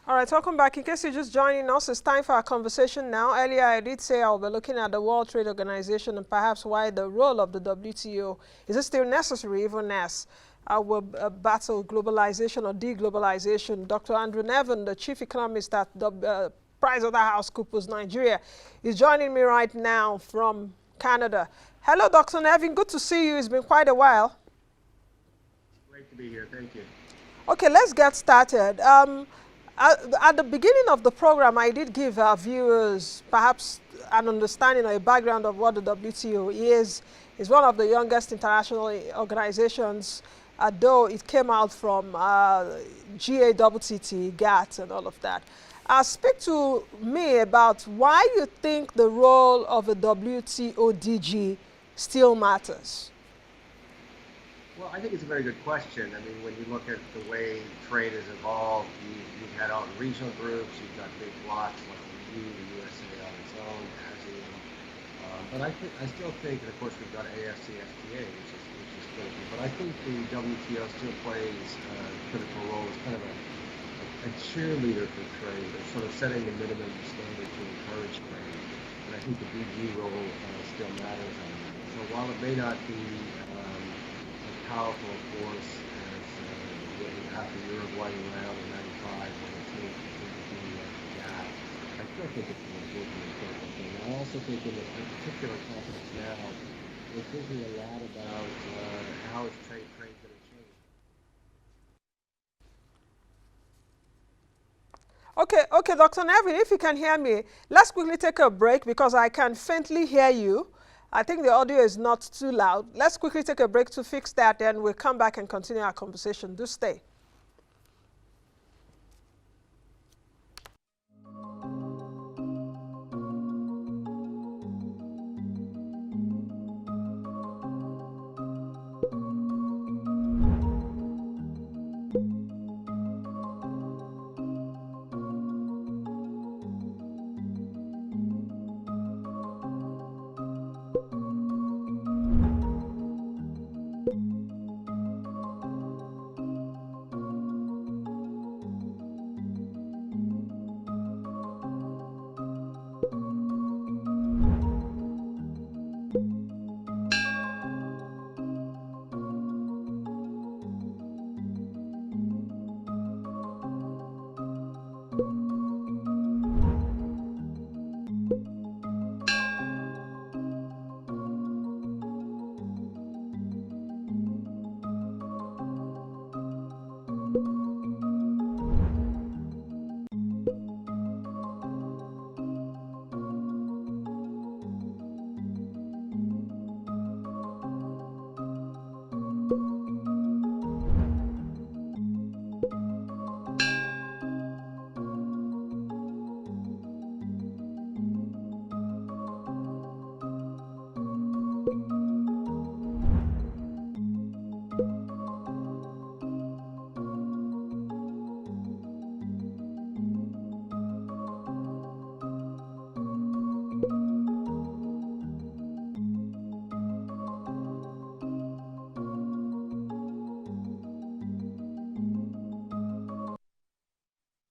All right, welcome back. In case you're just joining us, it's time for our conversation now. Earlier, I did say I'll be looking at the World Trade Organization and perhaps why the role of the WTO is it still necessary, even as our battle globalization or deglobalization. Dr. Andrew Nevine, the chief economist at the PricewaterhouseCoopers Nigeria, is joining me right now from Canada. Hello, Dr. Nevine. Good to see you. It's been quite a while. Great to be here. Thank you. Okay, let's get started. At the beginning of the program, I did give our viewers perhaps an understanding or a background of what the WTO is. It's one of the youngest international organizations, though it came out from GATT, GATT, and all of that. Speak to me about why you think the role of the WTO DG still matters. Well, I think it's a very good question. I mean, when you look at the way trade has evolved, you've had all regional groups, you've got big blocks like the EU, the USA on its own, ASEAN. But I still think, and of course we've got AFCFTA, which is critical. But I think the WTO still plays a critical role as kind of a cheerleader for trade, or sort of setting the minimum standard to encourage trade. And I think the DG role still matters on that. So while it may not be powerful force as after Uruguay round in '95 when it came to the gap. I still think it's an important and critical thing. I also think in the particular context now, we're thinking a lot about how is trade going to change. Okay, Dr. Nevine, if you can hear me, let's quickly take a break because I can faintly hear you. I think the audio is not too loud. Let's quickly take a break to fix that, then we'll come back and continue our conversation. Do stay.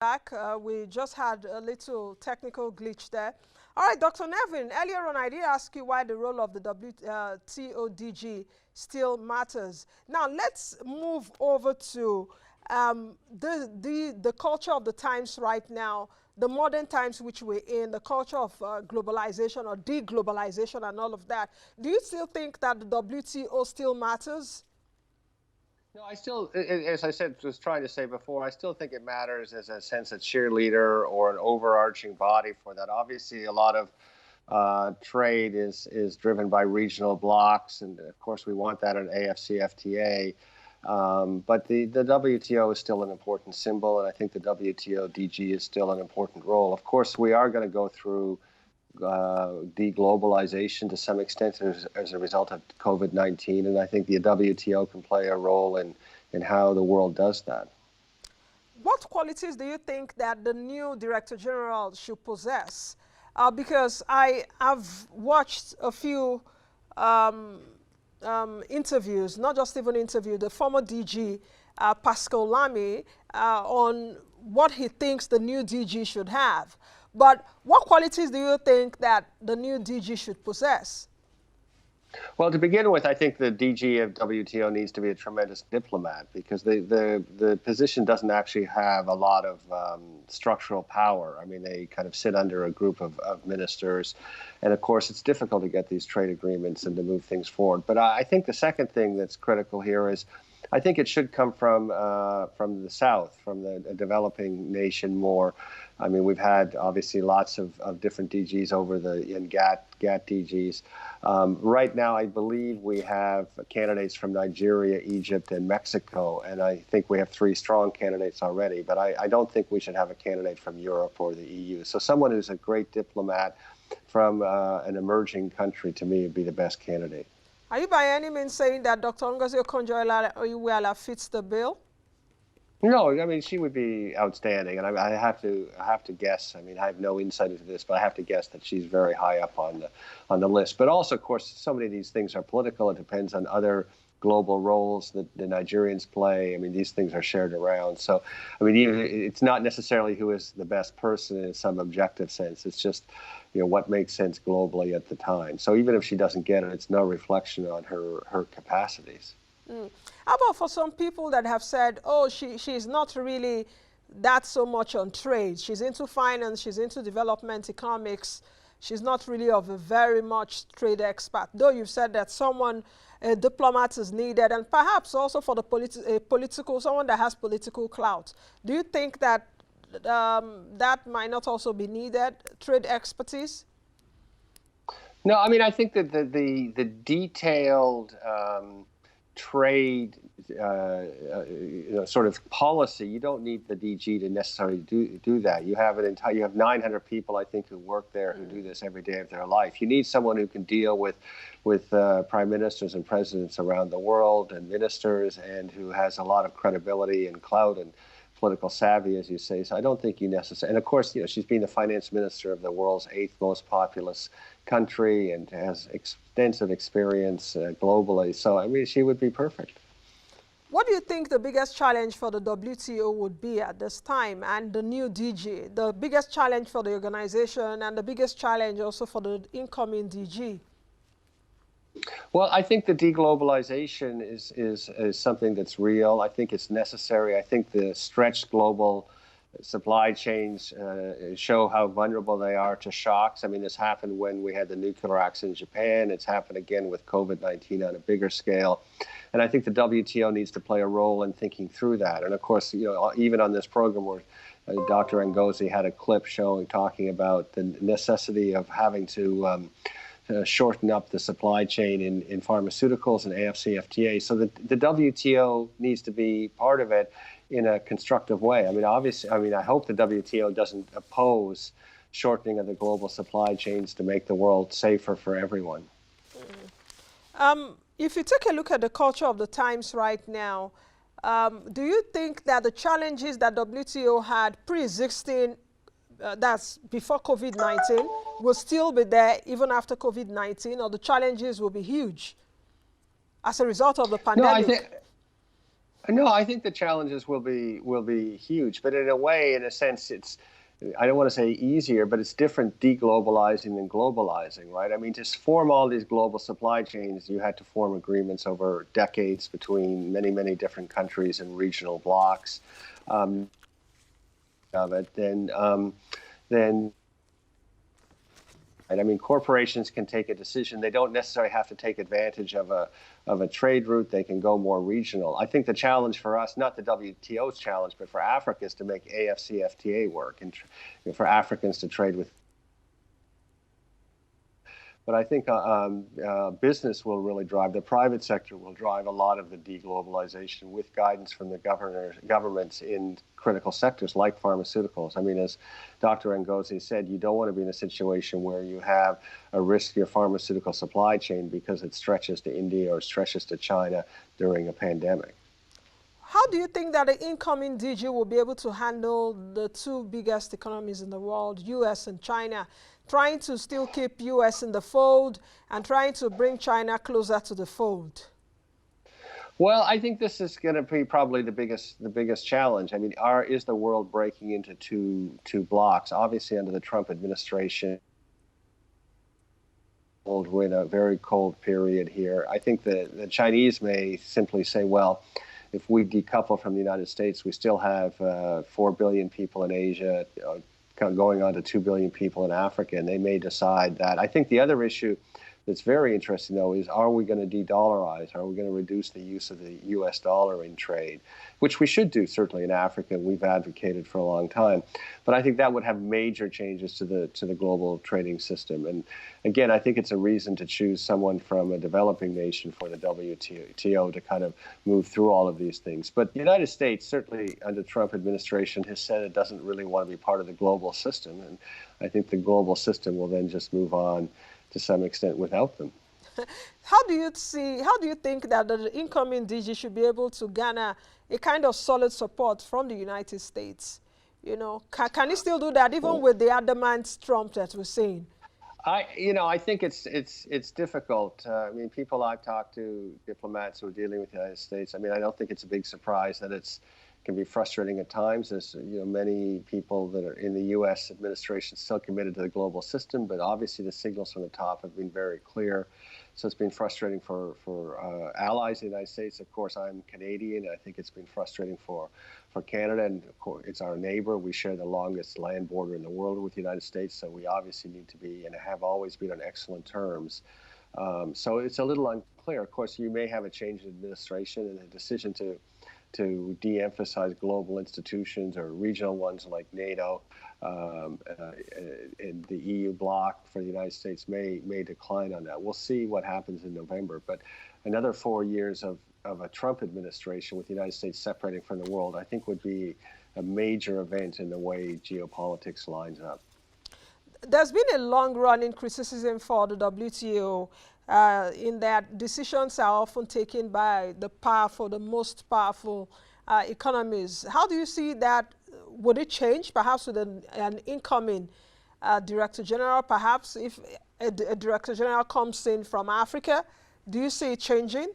Back. We just had a little technical glitch there. All right, Dr. Nevine, earlier on I did ask you why the role of the WTO DG still matters. Now let's move over to the culture of the times right now, the modern times which we're in, the culture of globalization or deglobalization and all of that. Do you still think that the WTO still matters? No, I still, as I was trying to say before, I still think it matters as a sense of cheerleader or an overarching body for that. Obviously, a lot of trade is driven by regional blocks, and of course, we want that in AFCFTA. But the WTO is still an important symbol, and I think the WTO DG is still an important role. Of course, we are going to go through deglobalization to some extent as a result of COVID-19, and I think the WTO can play a role in how the world does that. What qualities do you think that the new Director General should possess? Because I have watched a few interviews, not just even interview, the former DG, Pascal Lamy, on what he thinks the new DG should have. But what qualities do you think that the new DG should possess? Well, to begin with, I think the DG of WTO needs to be a tremendous diplomat, because the position doesn't actually have a lot of structural power. I mean, they kind of sit under a group of ministers. And of course, it's difficult to get these trade agreements and to move things forward. But I think the second thing that's critical here is I think it should come from the South, from the developing nation more. I mean, we've had obviously lots of different DGs over in GATT DGs. Right now, I believe we have candidates from Nigeria, Egypt, and Mexico, and I think we have 3 strong candidates already. But I don't think we should have a candidate from Europe or the EU. So someone who's a great diplomat from an emerging country, to me, would be the best candidate. Are you by any means saying that Dr. Ngozi Okonjo-Iweala fits the bill? No, I mean, she would be outstanding, and I have to guess. I mean, I have no insight into this, but I have to guess that she's very high up on the list. But also, of course, so many of these things are political. It depends on other global roles that the Nigerians play. I mean, these things are shared around. So, I mean, it's not necessarily who is the best person in some objective sense. It's just, what makes sense globally at the time. So even if she doesn't get it, it's no reflection on her capacities. How about for some people that have said, oh, she's not really that so much on trade. She's into finance, she's into development economics. She's not really of a very much trade expert, though you've said that a diplomat is needed, and perhaps also for the someone that has political clout. Do you think that that might not also be needed, trade expertise? No, I mean, I think that the detailed trade sort of policy, you don't need the DG to necessarily do that. You have you have 900 people, I think, who work there, who do this every day of their life. You need someone who can deal with prime ministers and presidents around the world and ministers, and who has a lot of credibility and clout and political savvy, as you say. So I don't think you necessarily, and of course, she's been the finance minister of the world's 8th most populous country and has extensive experience globally. So, I mean, she would be perfect. What do you think the biggest challenge for the WTO would be at this time and the new DG? The biggest challenge for the organization and the biggest challenge also for the incoming DG? Well, I think the deglobalization is something that's real. I think it's necessary. I think the stretched global supply chains show how vulnerable they are to shocks. I mean, this happened when we had the nuclear accident in Japan. It's happened again with COVID-19 on a bigger scale. And I think the WTO needs to play a role in thinking through that. And of course, even on this program where Dr. Ngozi had a clip talking about the necessity of having to shorten up the supply chain in pharmaceuticals and AFCFTA. So the WTO needs to be part of it in a constructive way. I mean, obviously, I hope the WTO doesn't oppose shortening of the global supply chains to make the world safer for everyone. If you take a look at the culture of the times right now, do you think that the challenges that WTO had pre-existing, that's before COVID-19, will still be there even after COVID-19, or the challenges will be huge as a result of the pandemic? No, I think the challenges will be huge, but in a sense, it's, I don't want to say easier, but it's different deglobalizing than globalizing, right? I mean, to form all these global supply chains, you had to form agreements over decades between many, many different countries and regional blocks of it. Then I mean, corporations can take a decision. They don't necessarily have to take advantage of a trade route. They can go more regional. I think the challenge for us, not the WTO's challenge, but for Africa, is to make AFCFTA work and for Africans to trade with. But I think business will really drive, the private sector will drive a lot of the deglobalization with guidance from the governments in critical sectors like pharmaceuticals. I mean, as Dr. Ngozi said, you don't want to be in a situation where you have a riskier pharmaceutical supply chain because it stretches to India or stretches to China during a pandemic. How do you think that the incoming DG will be able to handle the 2 biggest economies in the world, US and China, trying to still keep US in the fold and trying to bring China closer to the fold? Well, I think this is going to be probably the biggest challenge. I mean, is the world breaking into two blocks? Obviously, under the Trump administration, we're in a very cold period here. I think the Chinese may simply say, well, if we decouple from the United States, we still have 4 billion people in Asia, going on to 2 billion people in Africa, and they may decide that. I think the other issue that's very interesting, though, is are we going to de-dollarize? Are we going to reduce the use of the U.S. dollar in trade, which we should do, certainly in Africa. We've advocated for a long time. But I think that would have major changes to the global trading system. And again, I think it's a reason to choose someone from a developing nation for the WTO to kind of move through all of these things. But the United States, certainly under the Trump administration, has said it doesn't really want to be part of the global system. And I think the global system will then just move on to some extent without them. How do you think that the incoming DG should be able to garner a kind of solid support from the United States? You know, can he still do that even with the adamant Trump that we're seeing? I think it's difficult. I mean, people I've talked to, diplomats who are dealing with the United States, I mean, I don't think it's a big surprise that can be frustrating at times. There's many people that are in the U.S. administration still committed to the global system, but obviously the signals from the top have been very clear. So it's been frustrating for allies in the United States. Of course, I'm Canadian. I think it's been frustrating for Canada, and of course, it's our neighbor. We share the longest land border in the world with the United States, so we obviously need to be and have always been on excellent terms. So it's a little unclear. Of course, you may have a change in administration and a decision to de-emphasize global institutions or regional ones like NATO and the EU bloc for the United States may decline on that. We'll see what happens in November. But another 4 years of a Trump administration with the United States separating from the world, I think would be a major event in the way geopolitics lines up. There's been a long-running criticism for the WTO in that decisions are often taken by the most powerful economies. How do you see that? Would it change perhaps with an incoming Director General? Perhaps if a Director General comes in from Africa, do you see it changing?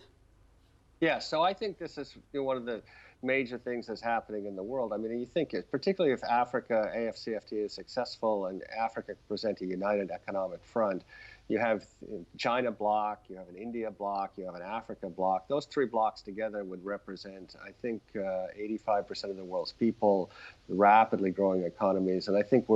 Yeah, so I think this is one of the major things that's happening in the world. I mean, you think particularly if Africa, AFCFTA is successful and Africa can present a united economic front, you have China bloc, you have an India bloc, you have an Africa bloc. Those three blocs together would represent, I think, 85% of the world's people, rapidly growing economies. And I think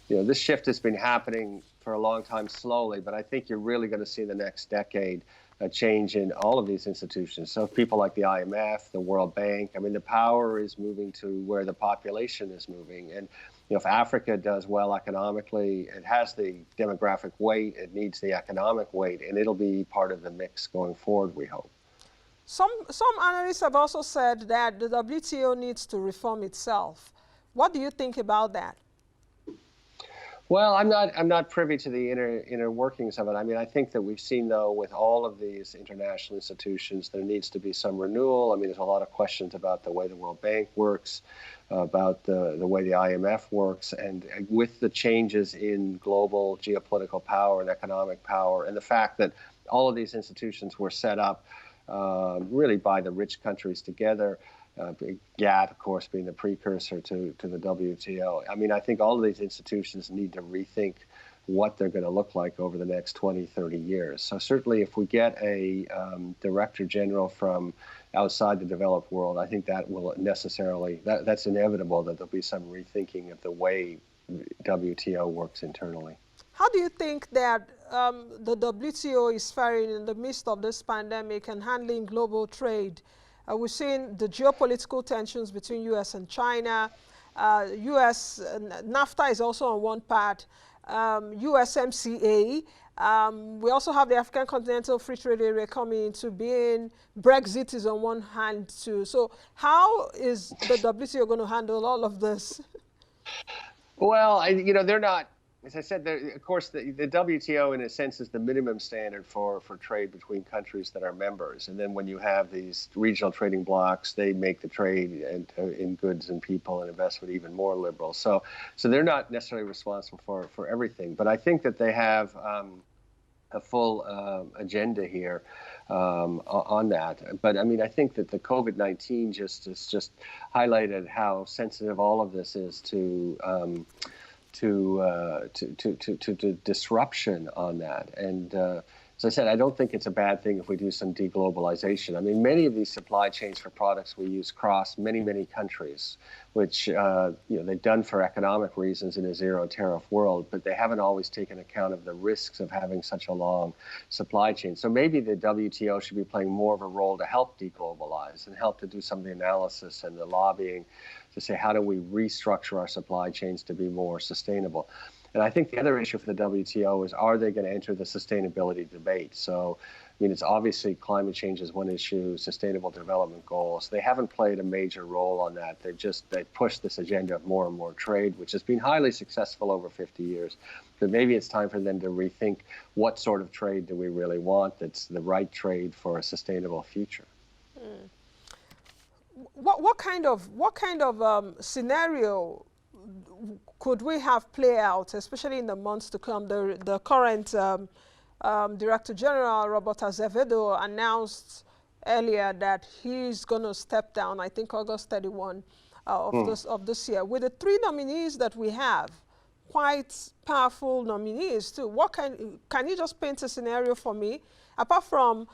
this shift has been happening for a long time slowly, but I think you're really going to see in the next decade a change in all of these institutions. So people like the IMF, the World Bank, I mean, the power is moving to where the population is moving. And if Africa does well economically, it has the demographic weight, it needs the economic weight, and it'll be part of the mix going forward, we hope. Some analysts have also said that the WTO needs to reform itself. What do you think about that? Well, I'm not privy to the inner workings of it. I mean, I think that we've seen, though, with all of these international institutions, there needs to be some renewal. I mean, there's a lot of questions about the way the World Bank works, about the way the IMF works, and with the changes in global geopolitical power and economic power, and the fact that all of these institutions were set up really by the rich countries together. GATT, of course, being the precursor to the WTO. I mean, I think all of these institutions need to rethink what they're going to look like over the next 20, 30 years. So certainly if we get a director general from outside the developed world, I think that will that's inevitable that there'll be some rethinking of the way WTO works internally. How do you think that the WTO is faring in the midst of this pandemic and handling global trade? We've seen the geopolitical tensions between U.S. and China. U.S. NAFTA is also on one part. USMCA. We also have the African Continental Free Trade Area coming into being. Brexit is on one hand too. So how is the WTO going to handle all of this? Well, they're not. As I said, of course, the WTO, in a sense, is the minimum standard for trade between countries that are members. And then when you have these regional trading blocs, they make the trade in goods and people and investment even more liberal. So they're not necessarily responsible for everything. But I think that they have a full agenda here. on that. But I mean, I think that the COVID-19 just highlighted how sensitive all of this is to disruption on that. And as I said, I don't think it's a bad thing if we do some deglobalization. I mean, many of these supply chains for products we use cross many countries, which they've done for economic reasons in a zero-tariff world, but they haven't always taken account of the risks of having such a long supply chain. So maybe the WTO should be playing more of a role to help deglobalize and help to do some of the analysis and the lobbying to say, how do we restructure our supply chains to be more sustainable? And I think the other issue for the WTO is, are they going to enter the sustainability debate? So, I mean, it's obviously climate change is one issue, sustainable development goals. They haven't played a major role on that. They've pushed this agenda of more and more trade, which has been highly successful over 50 years. But maybe it's time for them to rethink what sort of trade do we really want that's the right trade for a sustainable future. Mm. What kind of scenario could we have play out, especially in the months to come? The current Director General, Robert Azevedo, announced earlier that he's going to step down, I think August 31 of this year. With the 3 nominees that we have, quite powerful nominees too, can you just paint a scenario for me? Apart from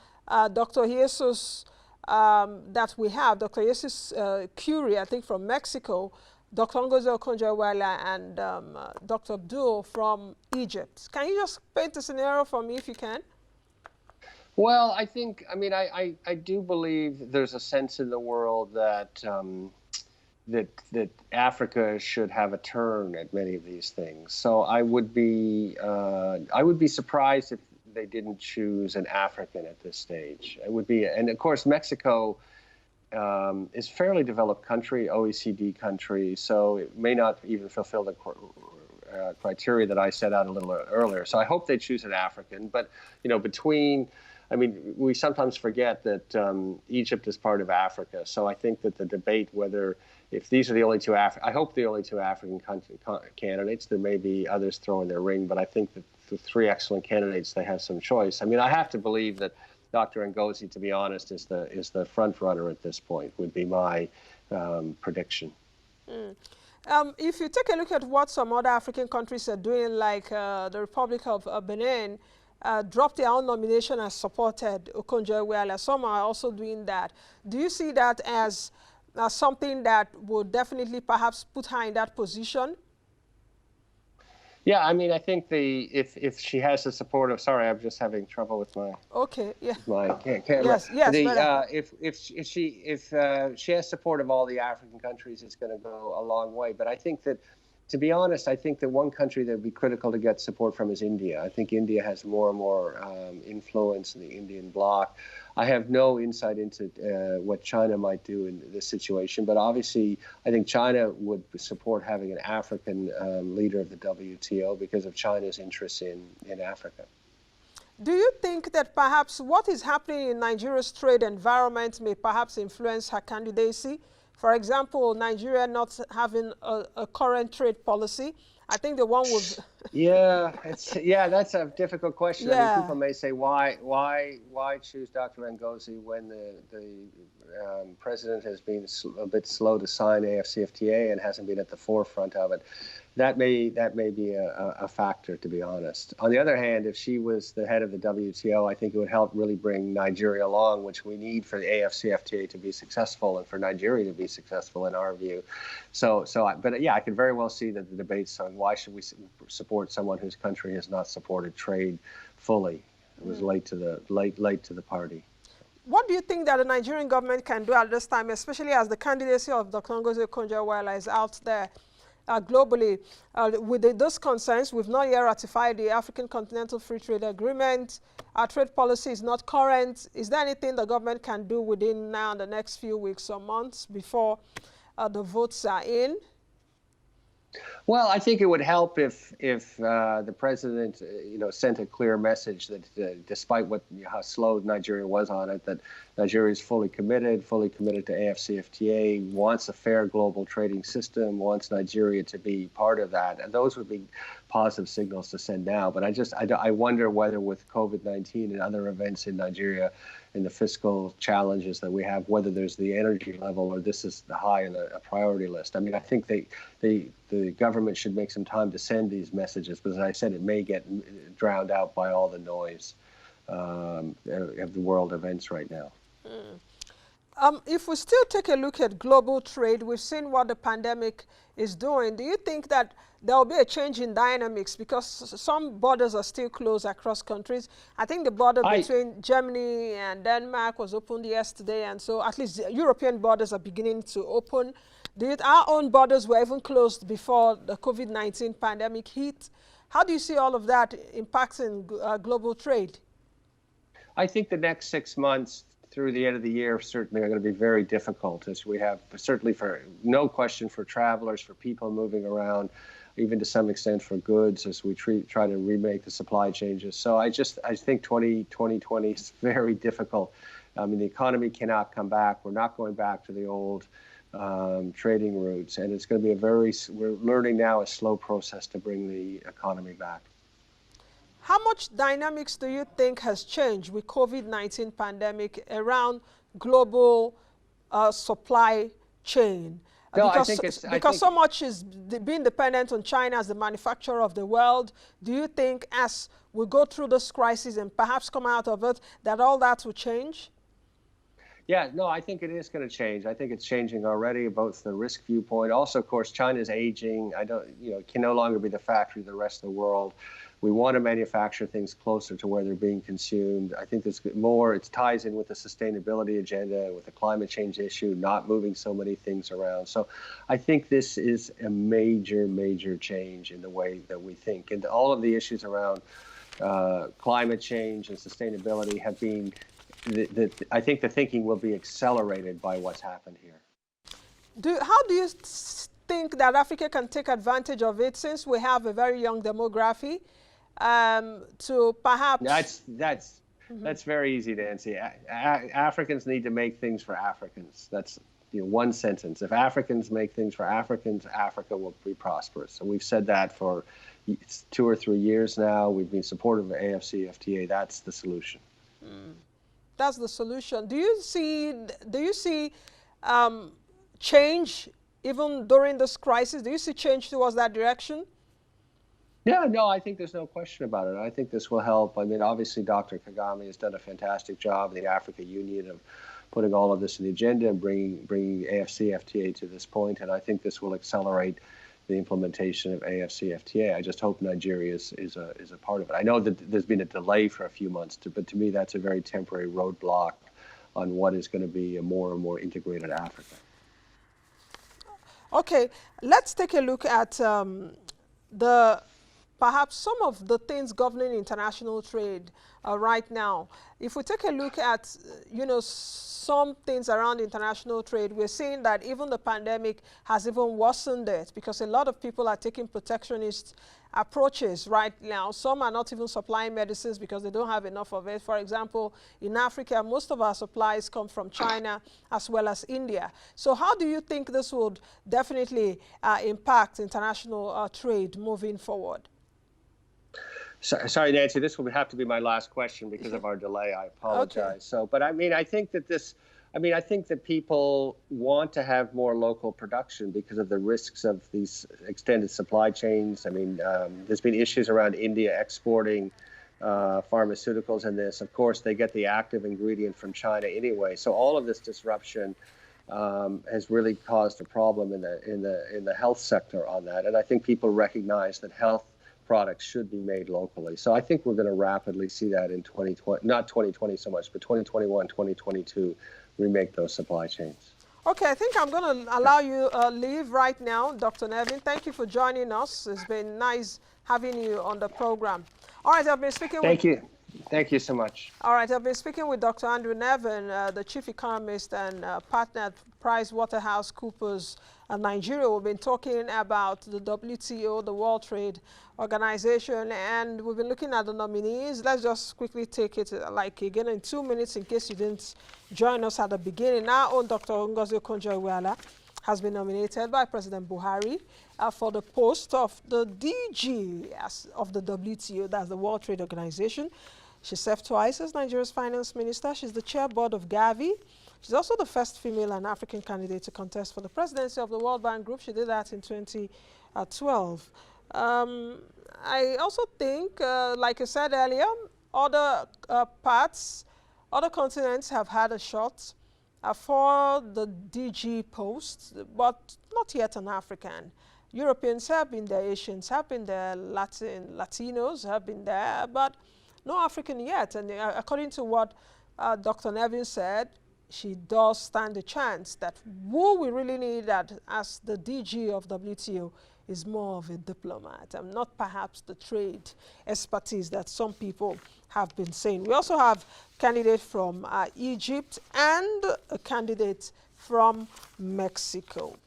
Dr. Jesus that we have, Dr. Jesus Curie, I think from Mexico, Dr. Ngozi Okonjo-Iweala, and Dr. Abdul from Egypt. Can you just paint a scenario for me if you can? Well, I do believe there's a sense in the world that that Africa should have a turn at many of these things. So I would be surprised if they didn't choose an African at this stage. It would be, and of course Mexico is a fairly developed country, OECD country, so it may not even fulfill the criteria that I set out a little earlier. So I hope they choose an African. But we sometimes forget that Egypt is part of Africa. So I think that the debate if these are the only two I hope the only two African candidates. There may be others throwing their ring, but I think that the 3 excellent candidates, they have some choice. I mean, I have to believe that Dr. Ngozi, to be honest, is the front runner at this point, would be my prediction. Mm. If you take a look at what some other African countries are doing, like the Republic of Benin, dropped their own nomination and supported Okonjo-Iweala. Some are also doing that. Do you see that as something that would definitely perhaps put her in that position? Yeah, I mean, I think if she has the support of, sorry, I'm just having trouble with my my camera. Yes. If she has support of all the African countries, it's going to go a long way. But I think that, to be honest, I think that one country that would be critical to get support from is India. I think India has more and more influence in the Indian bloc. I have no insight into what China might do in this situation, but obviously I think China would support having an African leader of the WTO because of China's interest in Africa. Do you think that perhaps what is happening in Nigeria's trade environment may perhaps influence her candidacy? For example, Nigeria not having a current trade policy. I think the one with that's a difficult question. Yeah. I mean, people may say, why choose Dr. Ngozi when the president has been a bit slow to sign AFCFTA and hasn't been at the forefront of it. That may be a factor, to be honest. On the other hand, if she was the head of the WTO, I think it would help really bring Nigeria along, which we need for the AFCFTA to be successful and for Nigeria to be successful in our view. But I could very well see that the debates on why should we support someone whose country has not supported trade fully. It was late to the party. What do you think that the Nigerian government can do at this time, especially as the candidacy of Dr. Ngozi Okonjo-Iweala is out there? Globally, with those concerns, we've not yet ratified the African Continental Free Trade Agreement. Our trade policy is not current. Is there anything the government can do within now the next few weeks or months before the votes are in? Well, I think it would help if the president, sent a clear message that despite how slow Nigeria was on it, that Nigeria is fully committed to AFCFTA, wants a fair global trading system, wants Nigeria to be part of that, and those would be positive signals to send now. But I wonder whether with COVID-19 and other events in Nigeria and the fiscal challenges that we have, whether there's the energy level or this is the high on a priority list. I mean, I think the government should make some time to send these messages, because as I said, it may get drowned out by all the noise of the world events right now. If we still take a look at global trade, we've seen what the pandemic is doing. Do you think that there will be a change in dynamics, because some borders are still closed across countries? I think the border between Germany and Denmark was opened yesterday, and so at least European borders are beginning to open. Our own borders were even closed before the COVID-19 pandemic hit. How do you see all of that impacting global trade? I think the next 6 months through the end of the year certainly are going to be very difficult, as we have certainly, for no question, for travelers, for people moving around, even to some extent for goods, as we try to remake the supply changes. So I think 2020 is very difficult. I mean, the economy cannot come back. We're not going back to the old trading routes, and it's going to be we're learning now a slow process to bring the economy back. How much dynamics do you think has changed with COVID-19 pandemic around global supply chain? No, because so much is being dependent on China as the manufacturer of the world. Do you think as we go through this crisis and perhaps come out of it, that all that will change? Yeah, no, I think it is going to change. I think it's changing already, both the risk viewpoint. Also, of course, China's aging. It can no longer be the factory of the rest of the world. We want to manufacture things closer to where they're being consumed. I think there's more, it ties in with the sustainability agenda, with the climate change issue, not moving so many things around. So I think this is a major, major change in the way that we think. And all of the issues around climate change and sustainability have been, I think the thinking will be accelerated by what's happened here. How do you think that Africa can take advantage of it, since we have a very young demography? To perhaps that's very easy, Nancy. Africans need to make things for Africans. That's one sentence. If Africans make things for Africans, Africa will be prosperous. And we've said that for 2 or 3 years now. We've been supportive of AFCFTA. That's the solution. That's the solution. Do you see change even during this crisis? Do you see change towards that direction? Yeah, no, I think there's no question about it. I think this will help. I mean, obviously, Dr. Kagame has done a fantastic job, the Africa Union, of putting all of this in the agenda and bringing AFCFTA to this point. And I think this will accelerate the implementation of AFCFTA. I just hope Nigeria is a part of it. I know that there's been a delay for a few months, but to me, that's a very temporary roadblock on what is going to be a more and more integrated Africa. Okay, let's take a look at perhaps some of the things governing international trade right now. If we take a look at, some things around international trade, we're seeing that even the pandemic has even worsened it, because a lot of people are taking protectionist approaches right now. Some are not even supplying medicines because they don't have enough of it. For example, in Africa, most of our supplies come from China as well as India. So how do you think this would definitely impact international trade moving forward? Sorry, Nancy, this will have to be my last question because of our delay. I apologize. Okay. So, but I mean, I think that people want to have more local production because of the risks of these extended supply chains. I mean, there's been issues around India exporting pharmaceuticals in this. Of course, they get the active ingredient from China anyway. So all of this disruption has really caused a problem in the health sector on that. And I think people recognize that health products should be made locally. So I think we're going to rapidly see that in 2020, not 2020 so much, but 2021, 2022, remake those supply chains. Okay, I think I'm going to allow you leave right now, Dr. Nevine. Thank you for joining us. It's been nice having you on the program. All right, I've been speaking with... Thank you so much. All right, I've been speaking with Dr. Andrew Nevine, the chief economist and partner at PricewaterhouseCoopers Nigeria. We've been talking about the WTO, the World Trade Organization, and we've been looking at the nominees. Let's just quickly take it like again in 2 minutes in case you didn't join us at the beginning. Our own Dr. Ngozi Okonjo-Iweala has been nominated by President Buhari for the post of the DG of the WTO, that's the World Trade Organization. She served twice as Nigeria's finance minister. She's the chair board of Gavi. She's also the first female and African candidate to contest for the presidency of the World Bank Group. She did that in 2012. I also think, like I said earlier, other other continents have had a shot for the DG post, but not yet an African. Europeans have been there, Asians have been there, Latinos have been there, but no African yet. And according to what Dr. Nevine said, she does stand a chance that who we really need as the DG of WTO is more of a diplomat and not perhaps the trade expertise that some people have been saying. We also have a candidate from Egypt and a candidate from Mexico.